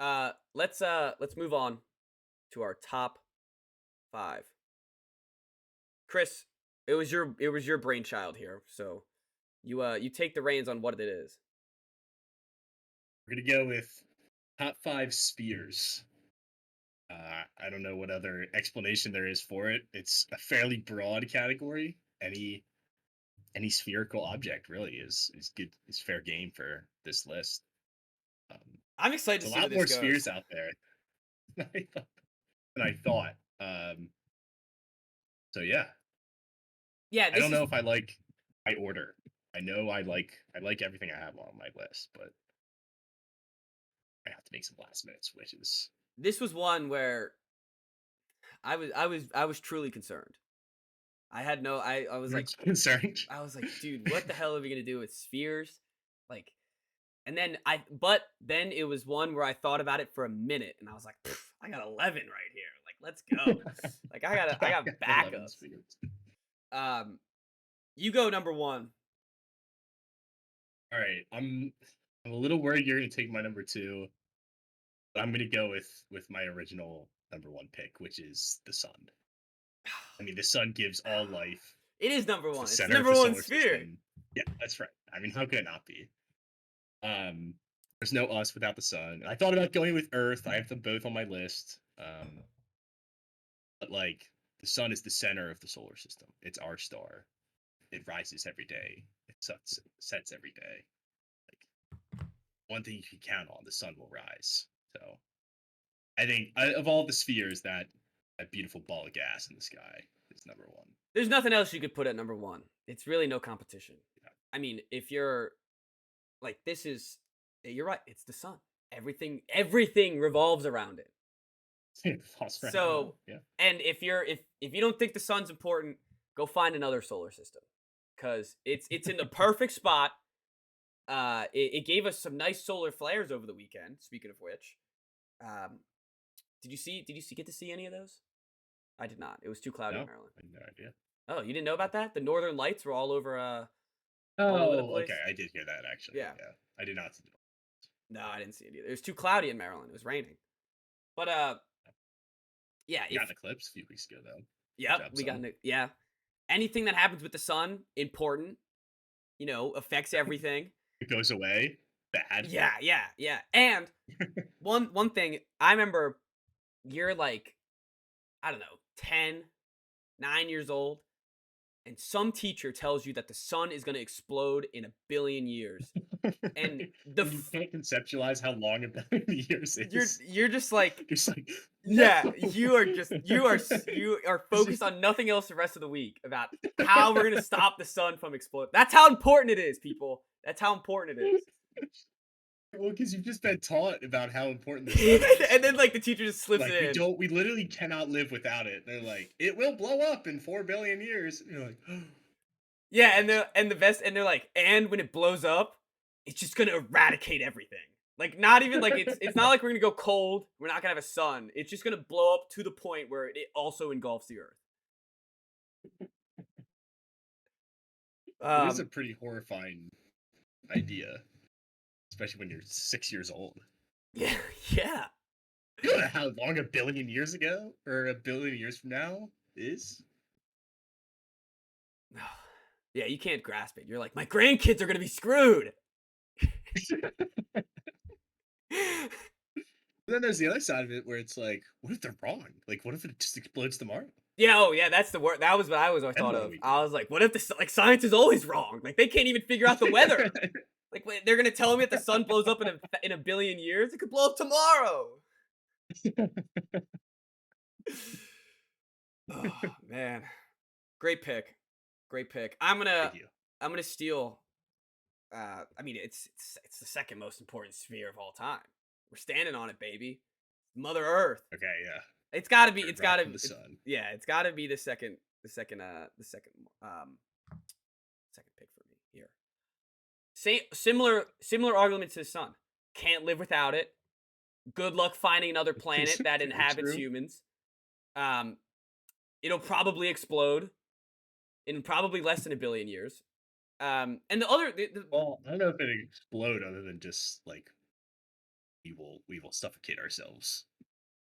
Let's move on to our top 5. Chris, it was your brainchild here, so you take the reins on what it is. We're gonna go with top 5 spheres. I don't know what other explanation there is for it. It's a fairly broad category. Any spherical object really is good, is fair game for this list. Um, I'm excited it's to a see where lot this more goes. spheres out there than I thought. So yeah, Yeah, I this don't is know if I like my order. I know I like everything I have on my list, but I have to make some last minute switches. this was one where I was truly concerned. I had no I was You're like concerned. I was like, dude, what the hell are we gonna do with spheres? Like, and then it was one where I thought about it for a minute, and I was like, I got 11 right here. Like, let's go. Like, I I got got 11 backups. spheres. Um, you go number one. All right, I'm a little worried you're gonna take my number two, but I'm gonna go with my original number one pick, which is the sun. I mean, the sun gives all life. It is number It's the one. It's the center of number the one solar sphere. system. Yeah, that's right. I mean, how could it not be? Um, there's no us without the sun. I thought about going with Earth. I have them both on my list. But like the sun is the center of the solar system. It's our star. It rises every day. It sets every day. Like one thing you can count on, the sun will rise. So I think of all the spheres, that beautiful ball of gas in the sky is number one. There's nothing else you could put at number one. It's really no competition. Yeah. I mean, if you're like, this is, you're right. It's the sun. Everything revolves around it. False friend. So, Yeah. and if you don't think the sun's important, go find another solar system because it's in the perfect spot. It gave us some nice solar flares over the weekend. Speaking of which, um, did you get to see any of those? I did not. It was too cloudy in No, Maryland. I had no idea. Oh, you didn't know about that? The northern lights were all over the Oh, place. okay. I did hear that actually. Yeah. Yeah, I did not see it. No, I didn't see it either. It was too cloudy in Maryland. It was raining. But yeah, We got if an eclipse a few weeks ago though. Good yep, job, we got son. yeah. Anything that happens with the sun, important, affects everything. It goes away. Bad. Yeah, yeah, yeah. And one thing, I remember you're like, I don't know, 10, 9 years old, and some teacher tells you that the sun is gonna explode in a billion years. And And you can't conceptualize how long a billion years you're is. you're just like, You're just like, no. yeah, you are It's focused just- on nothing else the rest of the week about how we're gonna stop the sun from exploding. That's how important it is, people. That's how important it is. well, because you've just been taught about how important the sun is. And then like the teacher just slips Like it in. we literally cannot live without it. They're like, it will blow up in 4 billion years. And you're like, Yeah, and the best, and they're like, and when it blows up, it's just gonna eradicate everything. Like, not even like it's not like we're gonna go cold. We're not gonna have a sun. It's just gonna blow up to the point where it also engulfs the earth. it is a Um, pretty horrifying idea, especially when you're 6 years old. yeah, yeah. You know how long a billion years ago or a billion years from now is? Yeah, you can't grasp it. You're like, my grandkids are gonna be screwed. Then there's the other side of it where it's like, what if they're wrong? Like, what if it just explodes tomorrow? Yeah, oh yeah, that's the word. That was what I And thought what do of. we do? I was like, what if like science is always wrong? Like they can't even figure out the weather. Like wait, they're gonna tell me that the sun blows up in a billion years. It could blow up tomorrow. Oh man, great pick, great pick. Thank you. I'm gonna steal. I mean, it's the second most important sphere of all time. We're standing on it, baby. Mother Earth. Okay, yeah. It's gotta be. Third It's rock gotta. from the sun. Yeah, it's gotta be um second pick for me here. Similar argument to the sun. Can't live without it. Good luck finding another planet that Very inhabits true. humans. Um, it'll probably explode in probably less than a billion years. And the other, Well, I don't know if it'd explode other than just like we will suffocate ourselves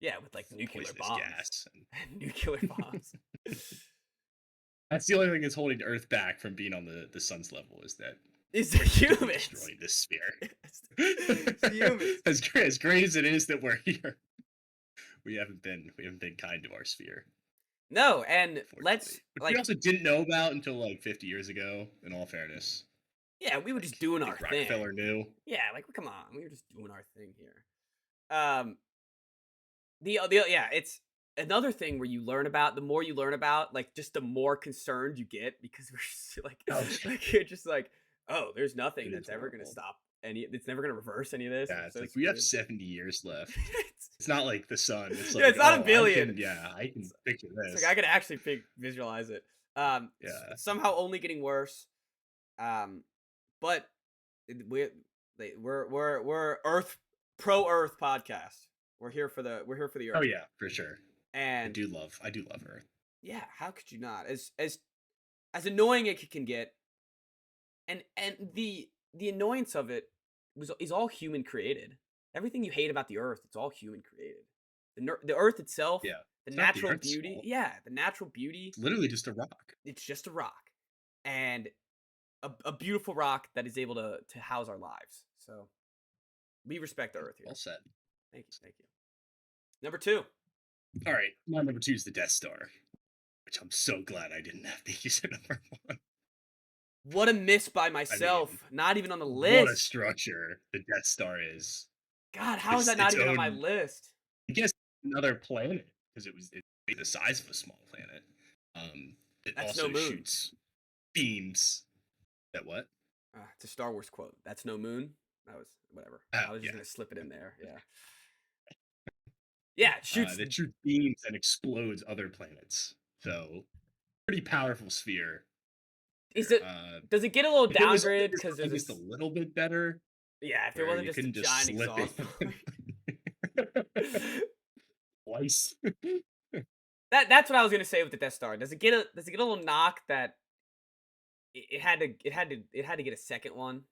Yeah, with like with nuclear poisonous bombs. gas. Nuclear bombs. That's the only thing that's holding Earth back from being on the sun's level is that It's the we're actively humans. destroying this sphere. It's the humans. As great as it is that we're here, we haven't been kind to our sphere, No, and unfortunately. let's Which we like also didn't know about until like 50 years ago. In all fairness, yeah, we were like just doing I our think thing. Rockefeller knew. Yeah, like come on, we were just doing our thing here. Um, yeah, it's another thing where you learn about the more you learn about, like just the more concerned you get because we're just like, Oh yeah, like you're just like, oh, there's nothing it is that's ever gonna horrible. stop any. It's never gonna reverse any of this. Yeah, We're it's so like we have screwed. 70 years left. it's, It's not like the sun. It's yeah, like, it's not a oh, I billion. can, yeah, I can picture It's like I this. could actually visualize it. Yeah. It's somehow only getting worse. Um, but we're we're Earth podcast. We're here for the Oh Earth. yeah, for sure. I And do love, I do love Earth. yeah, how could you not? As annoying it can get, and the annoyance of it is all human created. Everything you hate about the Earth, it's all human created. The Earth itself, Yeah, the it's not the natural Earth's beauty, fault. yeah, the natural beauty, It's literally just a rock. it's just a rock, and a beautiful rock that is able to house our lives. So we respect the Earth Well here. said. Thank you, thank you. Number two. All right, my number two is the Death Star, which I'm so glad I didn't have these at number one. What a miss by I mean, myself. Not even on the what a list. structure the Death Star is. God, how is It's that not its even on my own, list? I guess, another planet because it's the size of a small planet. It That's no also moon. shoots beams. That what? It's a Star Wars quote. That's no moon. That was whatever. Oh I was just yeah, gonna slip it in there. Yeah. Yeah, it shoots. that shoots beams and explodes other planets. So pretty powerful sphere. Is it? Does it get a little If it was only downgraded because there's designed just a little bit better, yeah, if it where wasn't you just a couldn't just giant slip exhaust pipe. it twice. That's what I was gonna say with the Death Star. Does it get a little knock that it had to get a second one?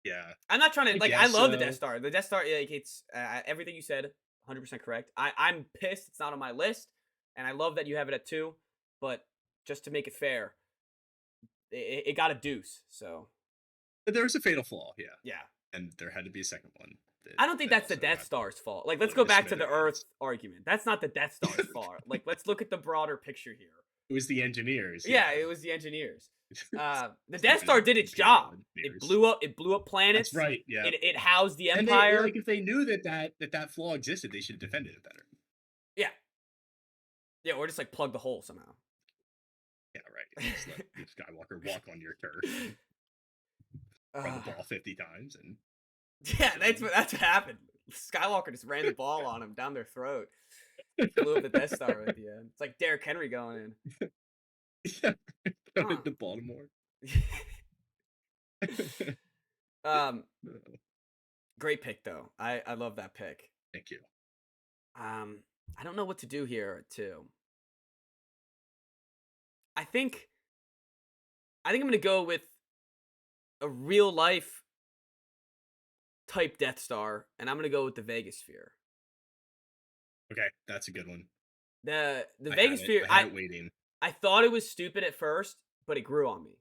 Yeah, I'm not trying I to like. I guess love the Death so. Star. The Death Star, like it's everything you said, 100% correct. I'm pissed it's not on my list, and I love that you have it at 2. But just to make it fair, it got a deuce. So But there was a fatal flaw, yeah, yeah, and there had to be a second one that I don't think that that's the also Death got Star's fault. Like, let's blown go to back to the Earth smithereens. argument. That's not the Death Star's fault. Like, let's look at the broader picture here. It was the engineers, Yeah, yeah. it was the engineers. The Death Star Stupid did its imperial job. It engineers. blew up. It blew up That's planets. right, yeah. It housed the And Empire. like if they knew that flaw existed, they should have defended it better. Yeah, yeah, or just like plug the hole somehow. Yeah, right. Just let Luke Skywalker walk on your turf and run the ball 50 times and Yeah, that's what happened. Skywalker just ran the ball on him down their throat. Blew up the Death Star at the end. It's like Derrick Henry going yeah, throw in. it to Baltimore. um, great pick though. I love that pick. Thank you. I don't know what to do here too. I think I'm gonna go with a real life type Death Star, and I'm gonna go with the Vegas Sphere. Okay, that's a good one. The I Vegas had it. Sphere. I had it waiting. I thought it was stupid at first, but it grew on me.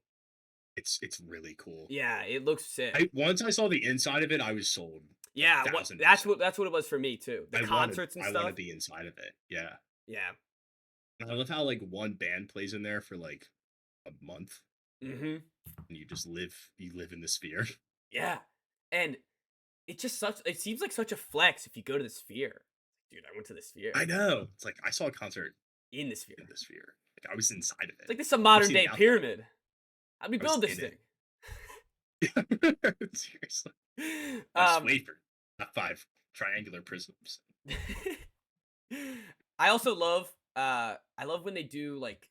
It's really cool. Yeah, it looks sick. Once I saw the inside of it, I was sold. Yeah, 1,000%. that's what it was for me too. The concerts and I stuff. wanted the inside of it. Yeah. Yeah. And I love how like one band plays in there for like a month Mm-hmm. and you live in the sphere. Yeah, and it seems like such a flex if you go to the Sphere. Dude, I went to the Sphere. I know. It's like I saw a concert In the Sphere. in the sphere. Like I was inside of it. It's like this is a modern seen day it out pyramid. How'd we I was build this in thing? it. Seriously. That's Um, wafer, not 5 triangular prisms. I also love I love when they do like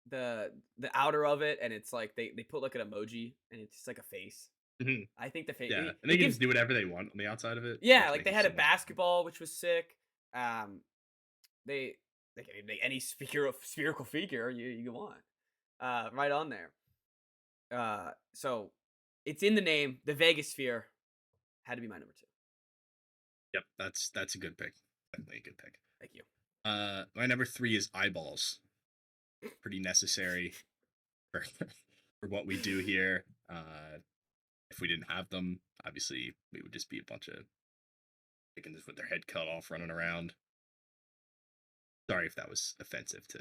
the outer of it and it's like they put like an emoji and it's just like a face. Mhm. I think the face Yeah, it, and it they can gives just do whatever they want on the outside of it. yeah, which like makes they it had so a much fun. basketball which was sick. They can make any spherical figure you want. Right on there. So it's in the name, the Vegas Sphere had to be my number 2. Yep, that's a good pick. Definitely a good pick. Thank you. My number 3 is eyeballs. Pretty necessary for for what we do here. If we didn't have them, obviously we would just be a bunch of chickens with their head cut off running around. Sorry if that was offensive to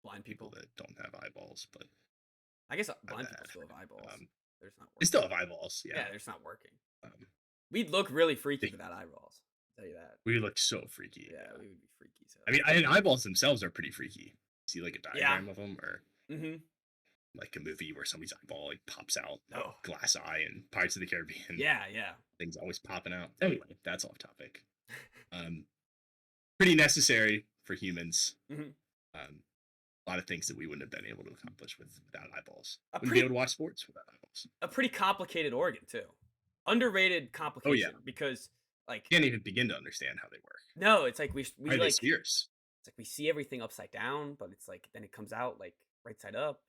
Blind people people. that don't have eyeballs, but I guess my blind people bad. still have eyeballs. Um, They're just not they working. still have eyeballs, yeah. Yeah, they're just not working. Um, We'd look really freaky they, without eyeballs. I'll tell you that. we look so freaky. Yeah, Yeah. we would be freaky. So. I mean, eyeballs themselves are pretty freaky. See like a Yeah. diagram of them, or Mm-hmm. like a movie where somebody's eyeball like pops out, Oh. glass eye, and Pirates of the Caribbean. Yeah, yeah. Things always popping out. Anyway, that's off topic. Pretty necessary for humans. Mm-hmm. A lot of things that we wouldn't have been able to accomplish without eyeballs. A Wouldn't pretty- be able to watch sports without eyeballs. A pretty complicated organ too. Underrated complication because like Can't even begin to understand how they work. no, it's like we Why are they like spheres? it's like we see everything upside down, but it's like then it comes out like right side up.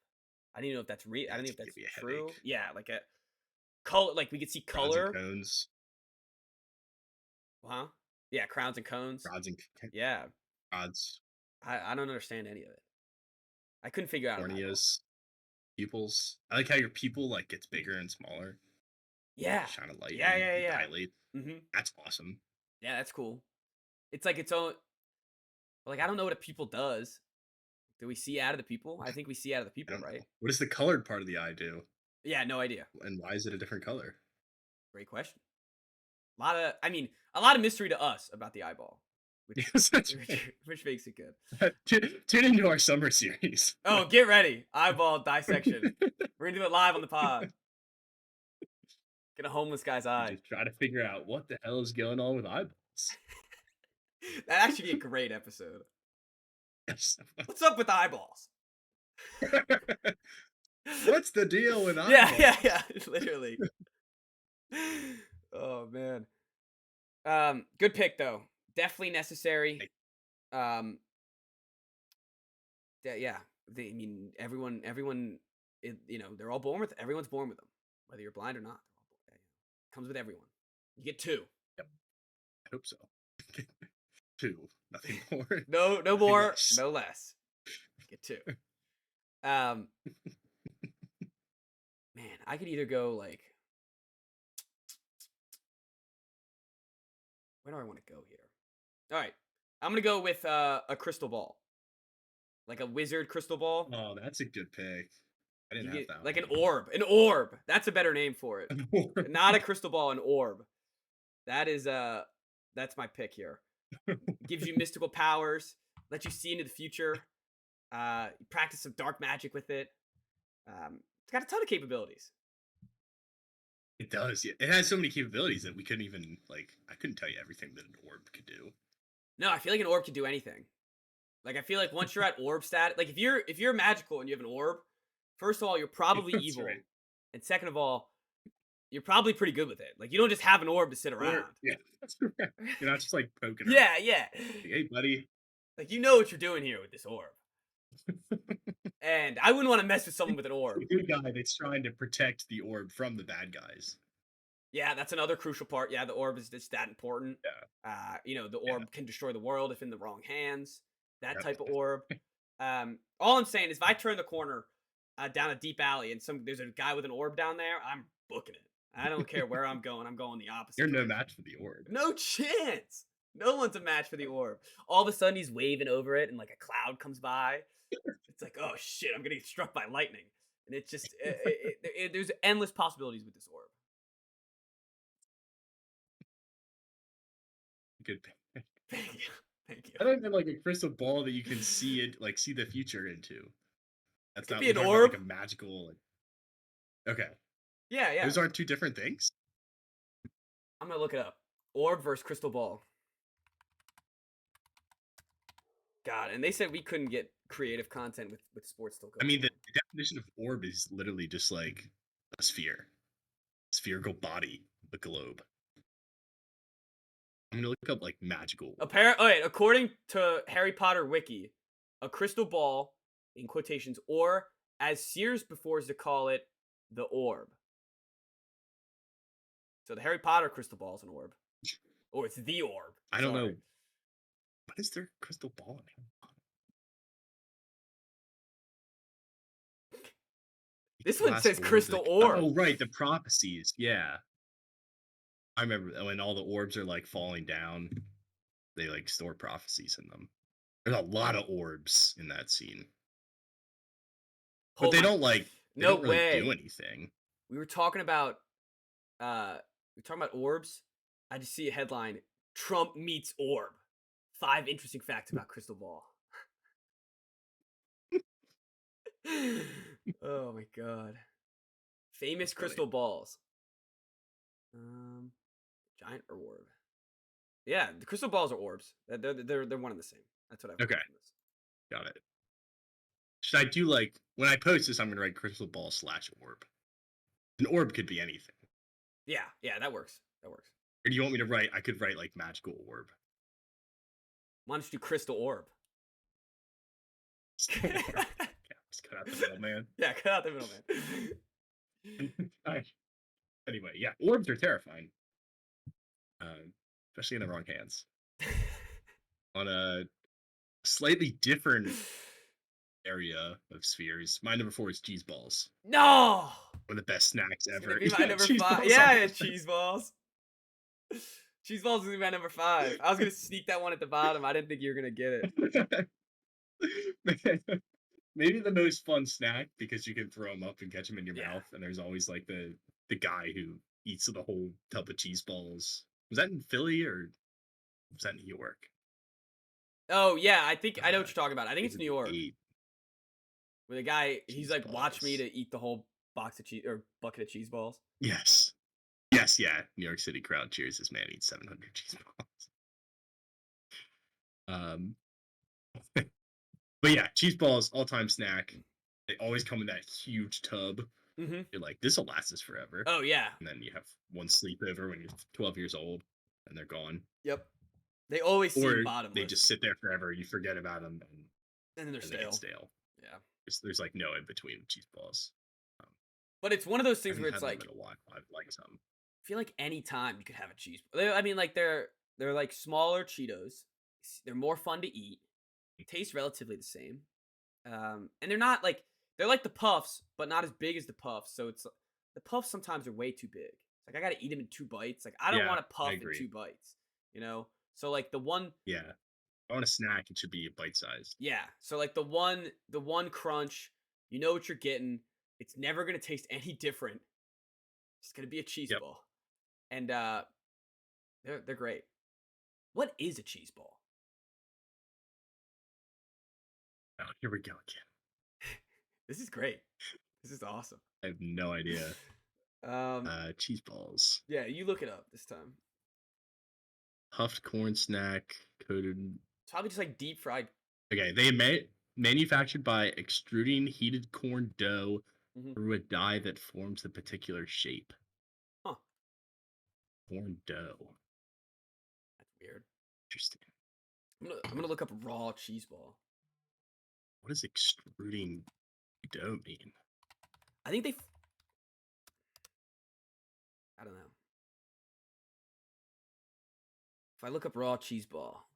I don't even know if that's real. I don't know if That's that's give me a true. headache. Yeah, like a color, like we could see Rods and color. cones. Huh? Yeah, crowns and cones. Rods and Yeah, rods. I don't understand any of it. I couldn't figure out an eyeball. Corneas. Pupils. I like how your pupil like gets bigger and smaller. Yeah, Shine a light. Yeah, and yeah, you yeah. Dilate. Mm-hmm. That's awesome. Yeah, that's cool. It's like its own. Like I don't know what a pupil does. Do we see out of the pupil? I think we see out of the I pupil, don't know. right? What does the colored part of the eye do? Yeah, no idea. And why is it a different color? Great question. A lot of mystery to us about the eyeball, which, Yes, that's right. which makes it good. Tune into our summer series. Oh, get ready. Eyeball dissection. We're going to do it live on the pod. Get a homeless guy's eye. Just try to figure out what the hell is going on with eyeballs. That'd actually be a great episode. Yes. What's up with eyeballs? What's the deal with eyeballs? Yeah. Literally. Oh, man. Good pick, though. Definitely necessary. Yeah. I mean, everyone, they're all born with. Everyone's born with them, whether you're blind or not. Comes with everyone. You get 2. Yep. I hope so. 2, nothing more. No more, less. no less. You get 2. Man, I could either go like. Where do I want to go here? All right, I'm gonna go with a crystal ball, like a wizard crystal ball. Oh, that's a good pick. I didn't have that. Like an orb. An orb. That's a better name for it. Not a crystal ball, an orb. That is that's my pick here. Gives you mystical powers, lets you see into the future. Practice some dark magic with it. It's got a ton of capabilities. It does. Yeah. It has so many capabilities that we couldn't even I couldn't tell you everything that an orb could do. No, I feel like an orb can do anything. Like I feel like once you're at orb stat, like if you're magical and you have an orb, first of all, you're probably evil. Right. And second of all, you're probably pretty good with it. Like you don't just have an orb to sit around. Yeah, that's right. You're not just poking. Yeah. Hey, buddy. Like you know what you're doing here with this orb. And I wouldn't want to mess with someone with an orb. The good guy that's trying to protect the orb from the bad guys. Yeah, that's another crucial part. Yeah, the orb is just that important. Yeah. The orb can destroy the world if in the wrong hands. That type of orb. All I'm saying is if I turn the corner down a deep alley and there's a guy with an orb down there, I'm booking it. I don't care where I'm going. I'm going the opposite. You're no match for the orb. No chance. No one's a match for the orb. All of a sudden he's waving over it and like a cloud comes by. It's like, oh shit, I'm gonna get struck by lightning. And it's just, there's endless possibilities with this orb. Good pick. Thank you. I don't mean a crystal ball that you can see it, see the future into. That's not be an we're talking orb. about, a magical. Okay. Yeah. Those aren't 2 different things. I'm gonna look it up. Orb versus crystal ball. God, and they said we couldn't get creative content with sports still going. I mean, the definition of orb is literally just like a sphere, spherical body, the globe. I'm gonna look up magical. According to Harry Potter wiki, a crystal ball, in quotations, or as Sears prefers to call it, the orb. So the Harry Potter crystal ball is an orb. Oh, it's the orb. I don't know. Sorry. What is their crystal ball name? This one Glass says orb. crystal orb. Oh, right, the prophecies. Yeah, I remember when all the orbs are like falling down. They like store prophecies in them. There's a lot of orbs in that scene, but Oh my. they No don't really way. do anything. We were talking about orbs. I just see a headline: Trump meets orb. 5 interesting facts about crystal ball. Oh my god. Famous That's funny. crystal balls. Giant or orb? Yeah, the crystal balls are orbs. They're one and the same. That's what I've learned Okay, from this. got it. Should I do like when I post this? I'm gonna write crystal ball / orb. An orb could be anything. Yeah, that works. That works. Or do you want me to write? I could write like magical orb. Why don't you do crystal orb? Yeah, just cut out the middle, man. Yeah, cut out the middle, man. Anyway, yeah, orbs are terrifying, especially in the wrong hands. On a slightly different area of spheres, my number 4 is cheese balls. No! One of the best snacks It's ever. gonna be my Yeah, number cheese 5. balls Yeah, are- yeah, cheese balls. Cheese balls is gonna be my number 5. I was gonna sneak that one at the bottom. I didn't think you were gonna get it. Maybe the most fun snack because you can throw them up and catch them in your Yeah. mouth, and there's always like the guy who eats the whole tub of cheese balls. Was that in Philly or was that New York? Oh yeah, I think I know what you're talking about. I think it's It New York. ate Where the guy he's cheese like, watch me balls. to eat the whole box of cheese or bucket of cheese balls. Yes. Yes, yeah. New York City crowd cheers this man eats 700 cheese balls. But yeah, cheese balls, all-time snack. They always come in that huge tub. Mm-hmm. You're like, this will last us forever. Oh yeah. And then you have one sleepover when you're 12 years old, and they're gone. Yep. They always seem Or bottomless. they just sit there forever. You forget about them, and then they're they stale. get stale. Yeah. There's like no in between with cheese balls. But it's one of those I things haven't where had it's them like, in a while. I'd like some. I feel like any time you could have a cheese. I mean, like they're like smaller Cheetos. They're more fun to eat. Taste relatively the same. And they're not like they're like the puffs, but not as big as the puffs. So it's the puffs sometimes are way too big. Like I gotta eat them in 2 bites. Like I don't Yeah, want a puff I in agree. 2 bites. You know. So like the one. Yeah. If I want a snack, it should be bite sized. Yeah. So like the one crunch. You know what you're getting. It's never gonna taste any different. It's gonna be a cheese Yep. ball, and they're great. What is a cheese ball? Oh, here we go again. This is great. This is awesome. I have no idea. Cheese balls. Yeah, you look it up this time. Puffed corn snack coated. It's probably just like deep fried. Okay, manufactured by extruding heated corn dough through a die that forms a particular shape. Huh. Corn dough. That's weird. Interesting. I'm gonna look up raw cheese ball. What does extruding dough mean? I think I don't know. If I look up raw cheese ball,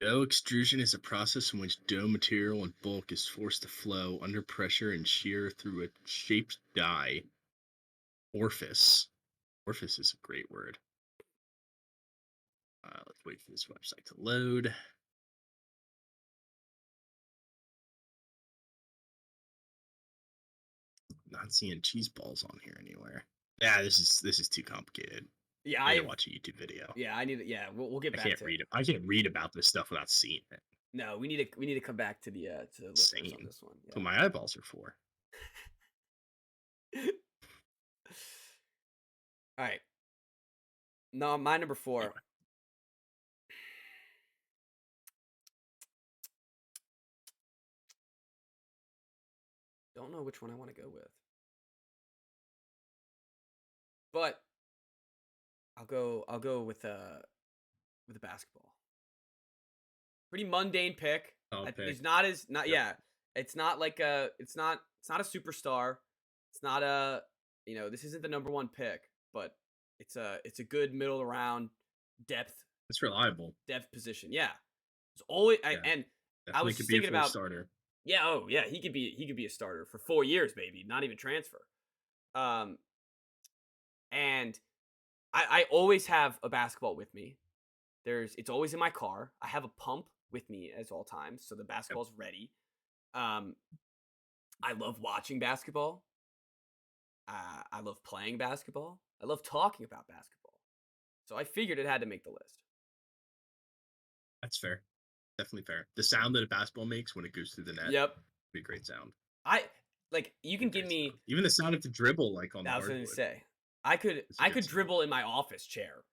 Dough extrusion is a process in which dough material in bulk is forced to flow under pressure and shear through a shaped die. Orifice. Orifice is a great word. Let's wait for this website to load. Not seeing cheese balls on here anywhere. Yeah, this is too complicated. yeah, I need to watch a YouTube video. Yeah, I need it. Yeah, we'll get back to it. I can't read about this stuff without seeing it. No, we need to come back to the listeners on this one. That's what my eyeballs are for. All right. No, my number 4. Anyway. Don't know which one I want to go with. But I'll go with a basketball. Pretty mundane pick. It's not yeah. It's not like it's not a superstar. It's not a this isn't the number one pick, but it's a good middle round depth It's reliable. position. Yeah, it's always Yeah, and I definitely was could just be a thinking full about starter. yeah, oh yeah, he could be a starter for 4 years, maybe not even transfer. Um, and I always have a basketball with me. It's always in my car. I have a pump with me at all times, so the Yep. basketball's ready. Um, I love watching basketball. I love playing basketball. I love talking about basketball. So I figured it had to make the list. That's fair. Definitely fair. The sound that a basketball makes when it goes through the net Yep. be a great sound. I like you Be a can give great sound. me Even the sound of the dribble, like on the I was gonna hardwood, say is a I good could sound. dribble in my office chair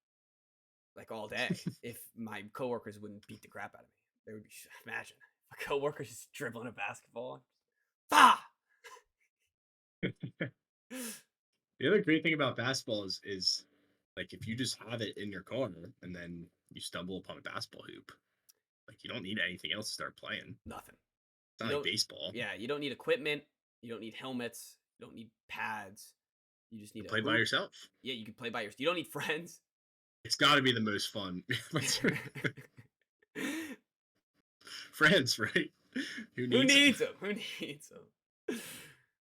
like all day if my coworkers wouldn't beat the crap out of me. They would be imagine my coworkers just dribbling a basketball. Ah! The other great thing about basketball is like if you just have it in your corner and then you stumble upon a basketball hoop, like you don't need anything else to start playing. Nothing. It's You not like don't baseball. yeah, you don't need equipment, you don't need helmets, you don't need pads. You just You need a play by hoop. yourself. Yeah, you can play by yourself. You don't need friends. It's got to be the most fun. Friends, right? Who Who needs them? needs them? Who needs them?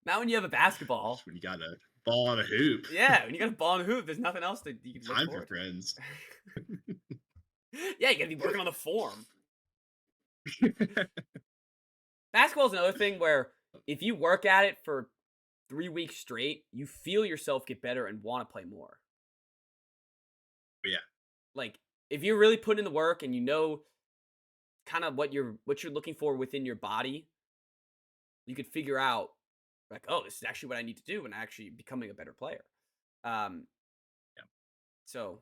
Not when you have a basketball. When you got a ball on a hoop. Yeah, when you got a ball and a hoop, there's nothing else that you can look Time for forward friends. to. Yeah, you gotta be working on the form. Basketball is another thing where if you work at it for 3 weeks straight, you feel yourself get better and want to play more. Yeah. Like if you're really putting in the work and you know kind of what you're looking for within your body, you could figure out like, oh, this is actually what I need to do and actually becoming a better player. Um, Yeah. so,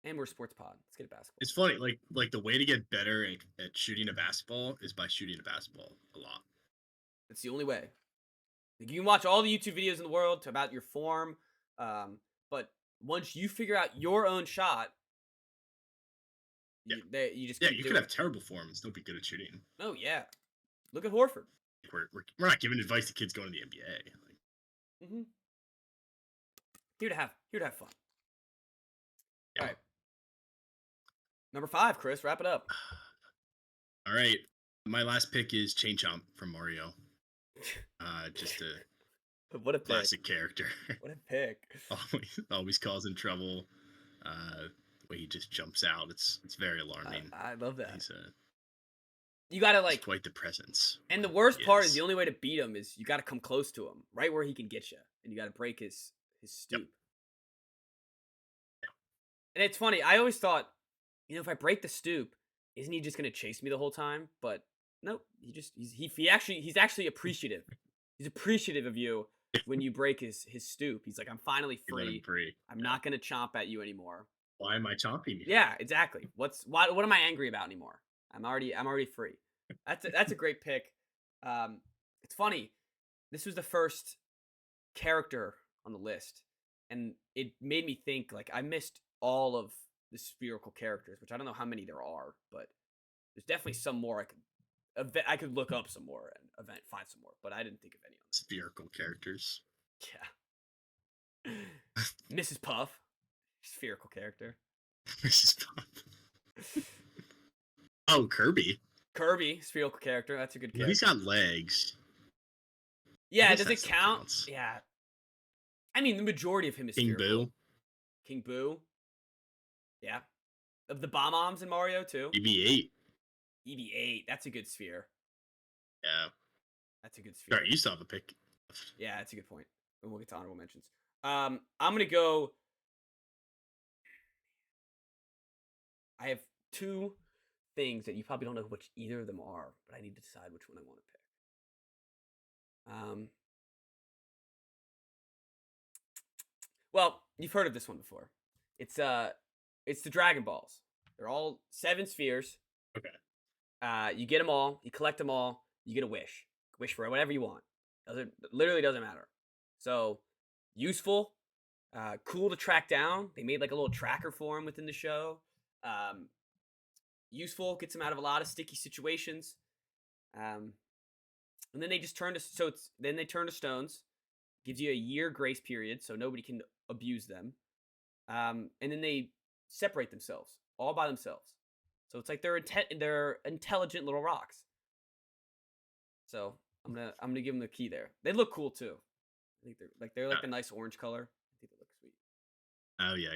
and we're a sports pod. Let's get a basketball. It's funny, like the way to get better at shooting a basketball is by shooting a basketball a lot. It's the only way. Like, you can watch all the YouTube videos in the world about your form, but once you figure out your own shot, Yeah. you just Yeah, keep you could doing have it. terrible form and still be good at shooting. Oh yeah, look at Horford. We're not giving advice to kids going to the NBA. Like, Mm-hmm. Here to have fun. yeah. All right, number 5, Chris. Wrap it up. All right. My last pick is Chain Chomp from Mario. Just a What a pick! classic character. What a pick! always causing trouble. The way he just jumps out, it's very alarming. I love that. He's You gotta he's like, quite the presence. and the worst part is Yes. the only way to beat him is you gotta come close to him, right where he can get you, and you gotta break his stoop. Yep. And it's funny. I always thought, if I break the stoop, isn't he just gonna chase me the whole time? But nope. He's actually appreciative. He's appreciative of you when you break his stoop. He's like, I'm finally You let him free. free. I'm Yeah. not gonna chomp at you anymore. Why am I chomping you? Yeah, exactly. What am I angry about anymore? I'm already free. That's a great pick. It's funny. This was the first character on the list, and it made me think like I missed all of the spherical characters, which I don't know how many there are, but there's definitely some more I could look up some more and find some more, but I didn't think of any on Spherical characters. this. Yeah. Mrs. Puff, spherical character. Oh, Kirby. Kirby, spherical character. That's a good Well, character. he's got legs. Yeah, guess does that it still count? counts. Yeah. I mean, the majority of him is King spherical. Boo. King Boo. Yeah. Of the Bomb-Oms in Mario too. EB8. EV8. That's a good sphere. Yeah. That's a good sphere. All right, you still have a pick. Yeah, that's a good point. And we'll get to honorable mentions. I'm gonna go. I have 2 things that you probably don't know which either of them are, but I need to decide which one I want to pick. Well, you've heard of this one before. It's the Dragon Balls. They're all 7 spheres. Okay. You get them all. You collect them all. You get a wish. Wish for whatever you want. Literally doesn't matter. So useful, cool to track down. They made like a little tracker for him within the show. Useful, gets him out of a lot of sticky situations. And then they just turn to stones. gives you a year grace period, so nobody can abuse them. And then they separate themselves all by themselves. So it's like they're intelligent little rocks. So I'm gonna give them the key there. They look cool too. I think they're like the nice orange color. I think they look sweet. Oh yeah.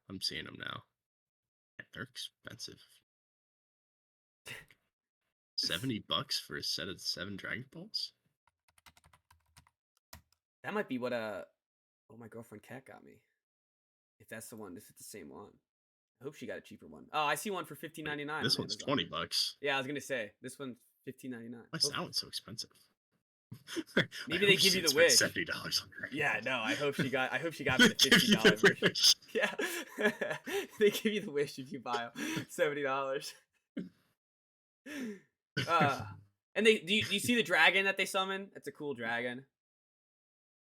I'm seeing them now. Yeah, they're expensive. $70 for a set of 7 Dragon Balls. That might be what my girlfriend Kat got me. If that's the one, if it's the same one. I hope she got a cheaper one. Oh, I see one for $15.99. This one's $20. Yeah, I was gonna say this one's $15.99. Why is that one so expensive? Maybe they give you the wish. $70 on her. Yeah, no. I hope she got me the $50 wish. Yeah, they give you the wish if you buy $70. And do you see the dragon that they summon? That's a cool dragon.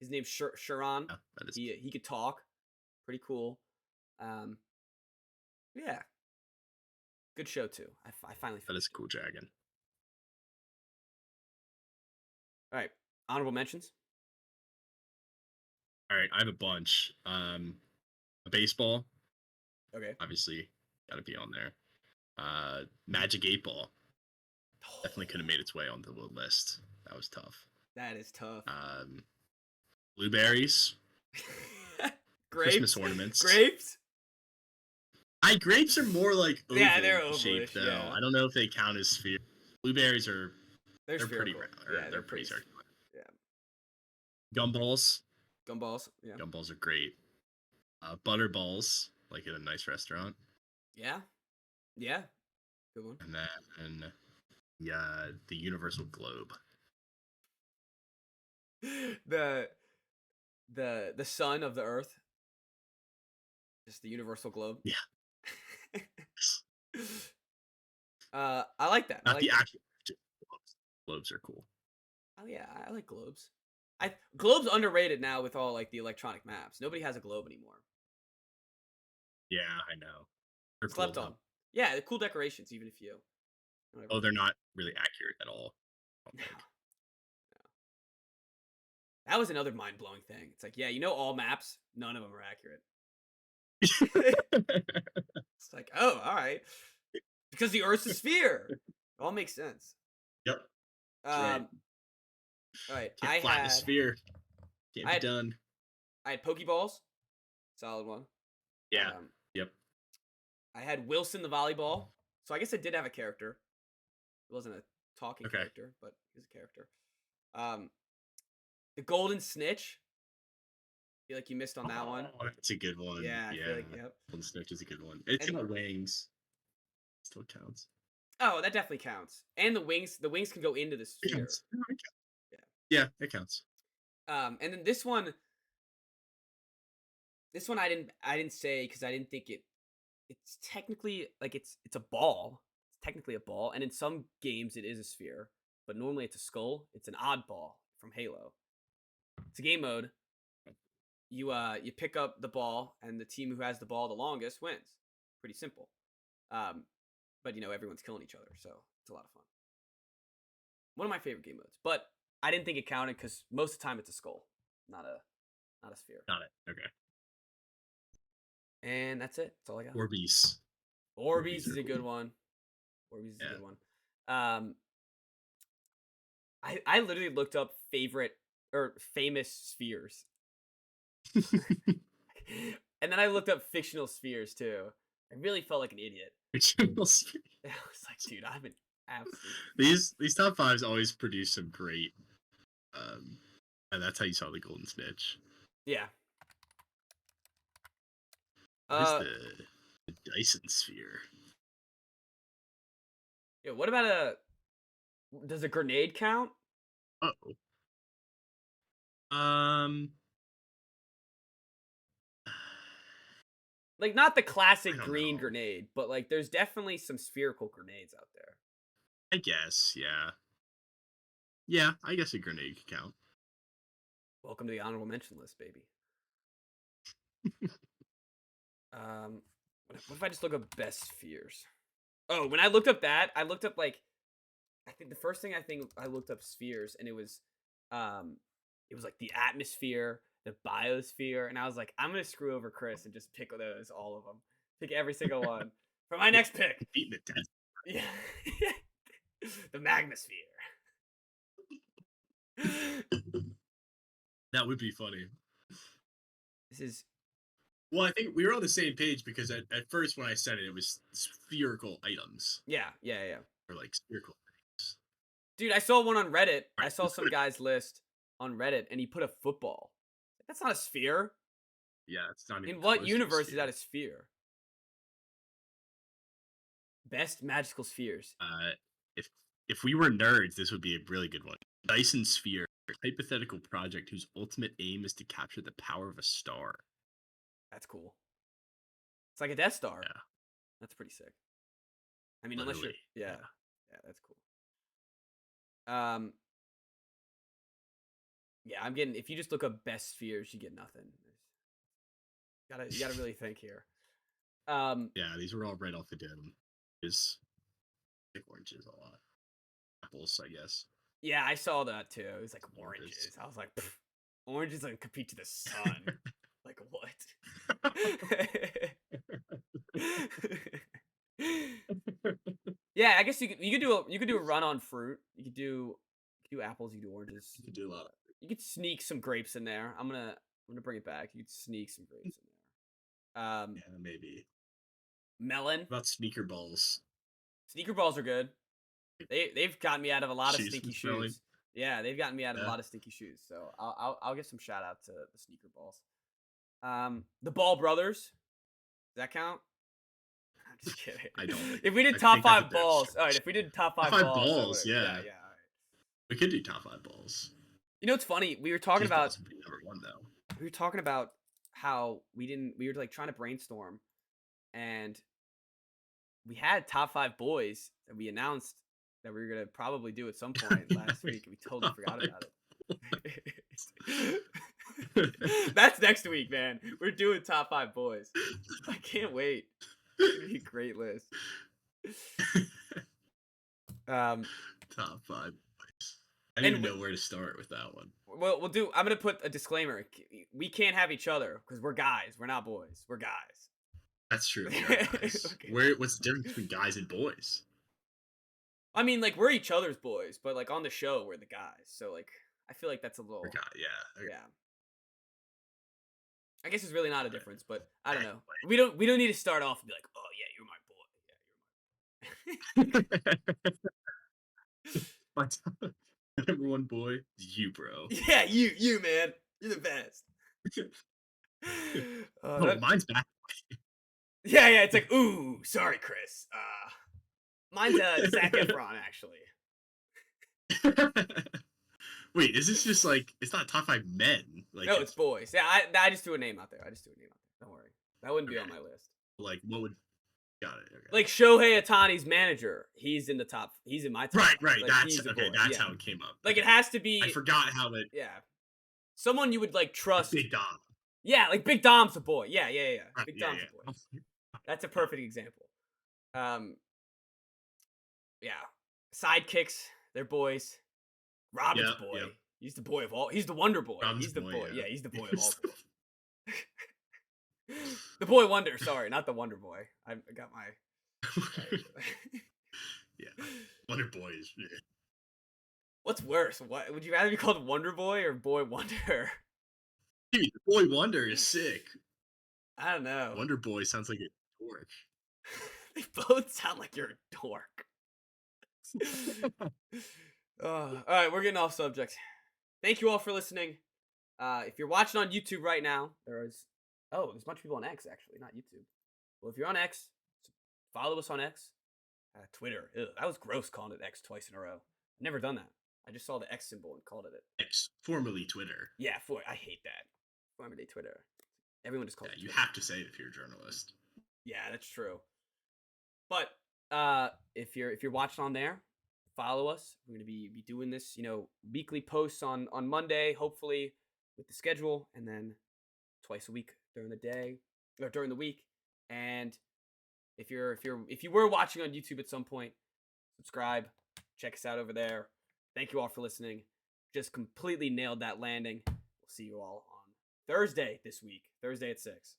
His name's Sharon. Yeah, that is he could talk. Pretty cool. Yeah. Good show too. I finally. That is a cool dragon. All right. Honorable mentions. All right, I have a bunch. A baseball. Okay. Obviously, got to be on there. Magic 8-Ball. Definitely could have made its way onto the list. That was tough. That is tough. Blueberries. Grapes. Christmas ornaments. Grapes. Grapes are more like oval they're shaped though. Yeah. I don't know if they count as sphere. Blueberries are they're pretty round. Yeah, they're pretty circular. Yeah. Gumballs. Yeah. Gumballs are great. Butterballs, like at a nice restaurant. Yeah. Good one. And then the universal globe. The sun of the earth. Just the universal globe. Yeah. I like that. Not the actual globes. Globes are cool. Oh yeah, I like globes. Globe's underrated now with all like the electronic maps. Nobody has a globe anymore. Yeah, I know. They're Slept cool, on. Yeah, the cool decorations, even if you. Oh, they're not really accurate at all. No. That was another mind blowing thing. It's like, yeah, all maps, none of them are accurate. It's like, oh, all right, because the Earth's a sphere. It all makes sense. Yep. All right. Can't flatten a sphere. Can't be done. I had Pokeballs. Solid one. Yeah. Yep. I had Wilson the volleyball. So I guess I did have a character. It wasn't a talking character, but he's a character. The Golden Snitch. I feel like you missed on that one. Oh, that's a good one. Yeah, I feel like, yep. Golden Snitch is a good one. It's got wings. Still counts. Oh, that definitely counts. And the wings can go into the sphere. Yeah, it counts. And then this one I didn't say because I didn't think it's technically like it's a ball. It's technically a ball, and in some games it is a sphere, but normally it's a skull. It's an oddball from Halo. It's a game mode. You pick up the ball, and the team who has the ball the longest wins. Pretty simple. But everyone's killing each other, so it's a lot of fun. One of my favorite game modes, but I didn't think it counted because most of the time it's a skull, not a sphere. Got it. Okay. And that's it. That's all I got. Orbeez. Orbeez is a good one. Orbeez is a good one. I literally looked up favorite or famous spheres. And then I looked up fictional spheres too. I really felt like an idiot. Fictional spheres. I was like, dude, I'm an absolute. These top fives always produce some great. And that's how you saw the Golden Snitch. Yeah. What is the Dyson sphere? Yeah. What about does a grenade count? Uh-oh. Like not the classic green grenade, but like there's definitely some spherical grenades out there. I guess, yeah. Yeah, I guess a grenade could count. Welcome to the honorable mention list, baby. What if I just look up best spheres? Oh, when I looked up that, I looked up like I think the first thing I looked up spheres, and it was it was like the atmosphere, the biosphere, and I was like, I'm gonna screw over Chris and just pick those, all of them, pick every single one for my next pick. Beating it dead. Yeah, the magnosphere. That would be funny. This is Well, I think we were on the same page because at first when I said it, it was spherical items yeah. or like spherical things. Dude, I saw one on Reddit. I Right. saw some guy's list on Reddit, and he put a football. That's not a sphere. Yeah, it's not even In what close to a universe is sphere. that a sphere? Best magical spheres. If we were nerds, this would be a really good one. Dyson Sphere, a hypothetical project whose ultimate aim is to capture the power of a star. That's cool. It's like a Death Star. Yeah. That's pretty sick. I mean, unless you're Literally, yeah, that's cool. Yeah, I'm getting. If you just look up best spheres, you get nothing. You gotta really think here. Yeah, these were all right off the dome. Is like oranges a lot. Apples, I guess. Yeah, I saw that too. It was like Oranges. oranges. I was like, oranges don't compete to the sun. Like what? Yeah, I guess you could do a run on fruit. You could do apples. You could do oranges. You could do a lot. You could sneak some grapes in there. I'm gonna bring it back. You could sneak some grapes in there. Yeah, maybe. Melon. What about sneaker balls? Sneaker balls are good. They've gotten me out of a lot of Shoes stinky smelling. shoes. Yeah, they've gotten me out of a Yeah. lot of stinky shoes. So I'll give some shout out to the sneaker balls. The Ball Brothers. Does that count? I'm just kidding. I don't think. If we did I top think I five think there's- balls, all right. If we did top five Top five balls, balls, yeah. All right. We could do top 5 balls. You know what's funny? We were talking Cheese about balls would be number 1 though. we were talking about how we were like trying to brainstorm, and we had top 5 boys that we announced that we were gonna probably do at some point last week, and we totally forgot about it. That's next week, man. We're doing top 5 boys. I can't wait. It's gonna be a great list. Top 5 boys. I don't even know where to start with that one. Well, I'm gonna put a disclaimer. We can't have each other because we're guys. We're not boys. We're guys. That's true. We are guys. Okay. What's the difference between guys and boys? I mean, like, we're each other's boys, but like on the show, we're the guys. So like, I feel like that's a little. We're guys, yeah. Okay. Yeah. I guess it's really not a difference, but I don't know. We don't need to start off and be like, oh yeah, you're my boy. Yeah, you're my boy. My number 1 boy is you, bro. Yeah, you man, you're the best. Mine's back. Yeah, it's like, ooh, sorry, Chris. Mine's Zac Efron, actually. Wait, is this just like it's not top 5 men? Like No, it's boys. Yeah, I just threw a name out there. Don't worry, that wouldn't be on my list. Like what would? Got it. Okay. Like Shohei Ohtani's manager, he's in my top. Right. Like, That's okay. That's how it came up. Like it has to be. I forgot how it. Yeah, someone you would like trust. Big Dom. Yeah, like Big Dom's a boy. Yeah. Right, Big Dom's a boy. That's a perfect example. Yeah, sidekicks, they're boys. Robin's boy. Yep. He's the boy of all. He's the Wonder Boy. Robin's He's the boy, boy. yeah. Yeah, he's the boy of all. The Boy Wonder. Sorry, not the Wonder Boy. I got my. Yeah, Wonder Boy is. Yeah. What's worse? What would you rather be called, Wonder Boy or Boy Wonder? Dude, Boy Wonder is sick. I don't know. Wonder Boy sounds like a dork. They both sound like you're a dork. All right, we're getting off subject. Thank you all for listening. If you're watching on YouTube right now, there's a bunch of people on X, actually, not YouTube. Well, if you're on X, follow us on X. Twitter. Ew, that was gross calling it X twice in a row. I've never done that. I just saw the X symbol and called it X, formerly Twitter. Yeah, I hate that. Formerly Twitter. Everyone just calls it you Twitter. have to say it if you're a journalist. Yeah, that's true. But if you're watching on there, follow us. We're gonna be doing this, weekly posts on Monday, hopefully with the schedule, and then twice a week during the day or during the week. And if you were watching on YouTube at some point, subscribe, check us out over there. Thank you all for listening. just completely nailed that landing. We'll see you all on Thursday this week. Thursday at 6.